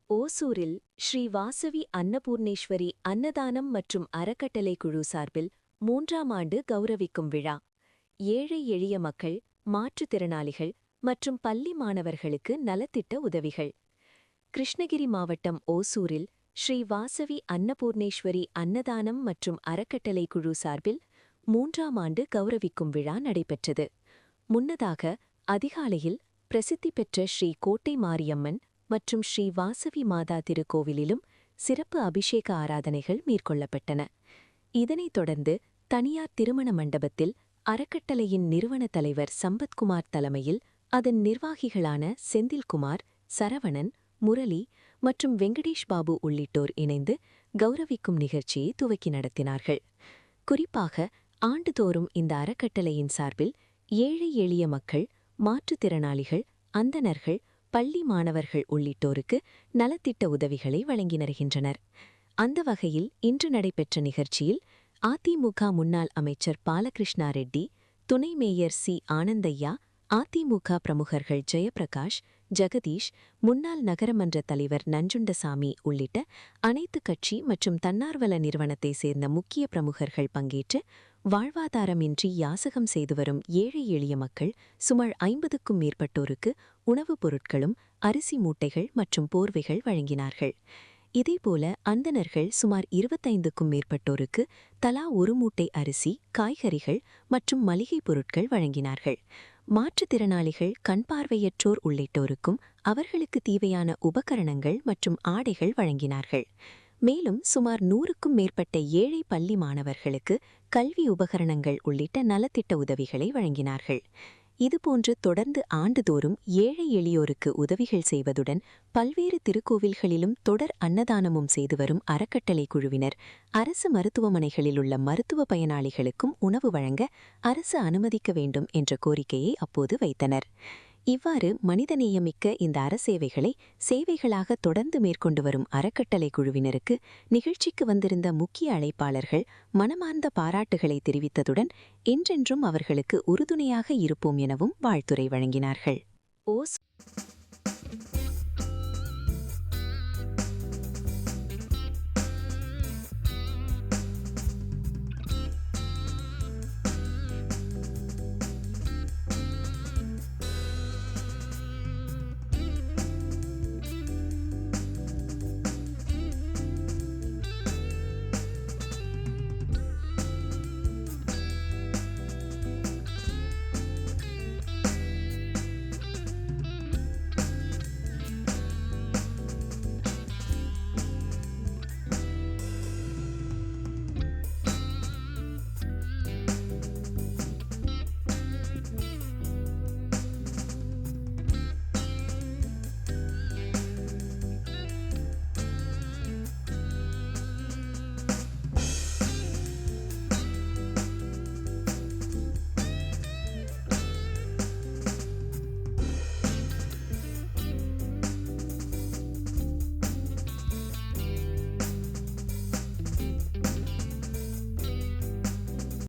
ஓசூரில் ஸ்ரீ வாசவி அன்னபூர்ணேஸ்வரி அன்னதானம் மற்றும் அறக்கட்டளை குழு சார்பில் 3ஆம் ஆண்டு கௌரவிக்கும் விழா. ஏழை எளிய மக்கள், மாற்றுத்திறனாளிகள் மற்றும் பள்ளி மாணவர்களுக்கு நலத்திட்ட உதவிகள். கிருஷ்ணகிரி மாவட்டம் ஓசூரில் ஸ்ரீ வாசவி அன்னபூர்ணேஸ்வரி அன்னதானம் மற்றும் அறக்கட்டளை குழு சார்பில் 3ஆம் ஆண்டு கௌரவிக்கும் விழா நடைபெற்றது. முன்னதாக அதிகாலையில் பிரசித்தி பெற்ற ஸ்ரீ கோட்டை மாரியம்மன் மற்றும் ஸ்ரீ வாசவி மாதா திருக்கோவிலிலும் சிறப்பு அபிஷேக ஆராதனைகள் மேற்கொள்ளப்பட்டன. இதனைத் தொடர்ந்து தனியார் திருமண மண்டபத்தில் அறக்கட்டளையின் நிறுவன தலைவர் சம்பத்குமார் தலைமையில் அதன் நிர்வாகிகளான செந்தில்குமார், சரவணன், முரளி மற்றும் வெங்கடேஷ் பாபு உள்ளிட்டோர் இணைந்து கௌரவிக்கும் நிகழ்ச்சியை துவக்கி நடத்தினார்கள். குறிப்பாக ஆண்டுதோறும் இந்த அறக்கட்டளையின் சார்பில் ஏழை எளிய மக்கள், மாற்றுத்திறனாளிகள், அந்தணர்கள், பள்ளி மாணவர்கள் உள்ளிட்டோருக்கு நலத்திட்ட உதவிகளை வழங்கி வருகின்றனர். அந்த வகையில் இன்று நடைபெற்ற நிகழ்ச்சியில் அதிமுக முன்னாள் அமைச்சர் பாலகிருஷ்ணா ரெட்டி, துணை மேயர் சி. ஆனந்தையா, அதிமுக பிரமுகர்கள் ஜெயப்பிரகாஷ், ஜெகதீஷ், முன்னாள் நகரமன்ற தலைவர் நஞ்சுண்டசாமி உள்ளிட்ட அனைத்து கட்சி மற்றும் தன்னார்வல நிறுவனத்தை சேர்ந்த முக்கிய பிரமுகர்கள் பங்கேற்று வாழ்வாதாரமின்றி யாசகம் செய்து வரும் ஏழை எளிய மக்கள் சுமார் 50க்கும் மேற்பட்டோருக்கு உணவுப் பொருட்களும், அரிசி மூட்டைகள் மற்றும் போர்வைகள் வழங்கினார்கள். இதேபோல அந்தணர்கள் சுமார் 25க்கும் மேற்பட்டோருக்கு தலா ஒரு மூட்டை அரிசி, காய்கறிகள் மற்றும் மளிகைப் பொருட்கள் வழங்கினார்கள். மாற்றுத்திறனாளிகள், கண்பார்வையற்றோர் உள்ளிட்டோருக்கும் அவர்களுக்கு தேவையான உபகரணங்கள் மற்றும் ஆடைகள் வழங்கினார்கள். மேலும் சுமார் 100க்கும் மேற்பட்ட ஏழை பள்ளி மாணவர்களுக்கு கல்வி உபகரணங்கள் உள்ளிட்ட நலத்திட்ட உதவிகளை வழங்கினார்கள். இதுபோன்று தொடர்ந்து ஆண்டுதோறும் ஏழை எளியோருக்கு உதவிகள் செய்வதுடன் பல்வேறு திருக்கோவில்களிலும் தொடர் அன்னதானமும் செய்து வரும் அறக்கட்டளை குழுவினர் அரசு மருத்துவமனைகளில் உள்ள மருத்துவ பயனாளிகளுக்கும் உணவு வழங்க அரசு அனுமதிக்க வேண்டும் என்ற கோரிக்கையை அப்போது வைத்தனர். இவ்வாறு மனிதநேயமிக்க இந்த அறசேவைகளை சேவைகளாக தொடர்ந்து மேற்கொண்டு வரும் அறக்கட்டளை குழுவினருக்கு நிகழ்ச்சிக்கு வந்திருந்த முக்கிய அழைப்பாளர்கள் மனமார்ந்த பாராட்டுகளை தெரிவித்ததுடன் என்றென்றும் அவர்களுக்கு உறுதுணையாக இருப்போம் எனவும் வாழ்த்துரை வழங்கினார்கள்.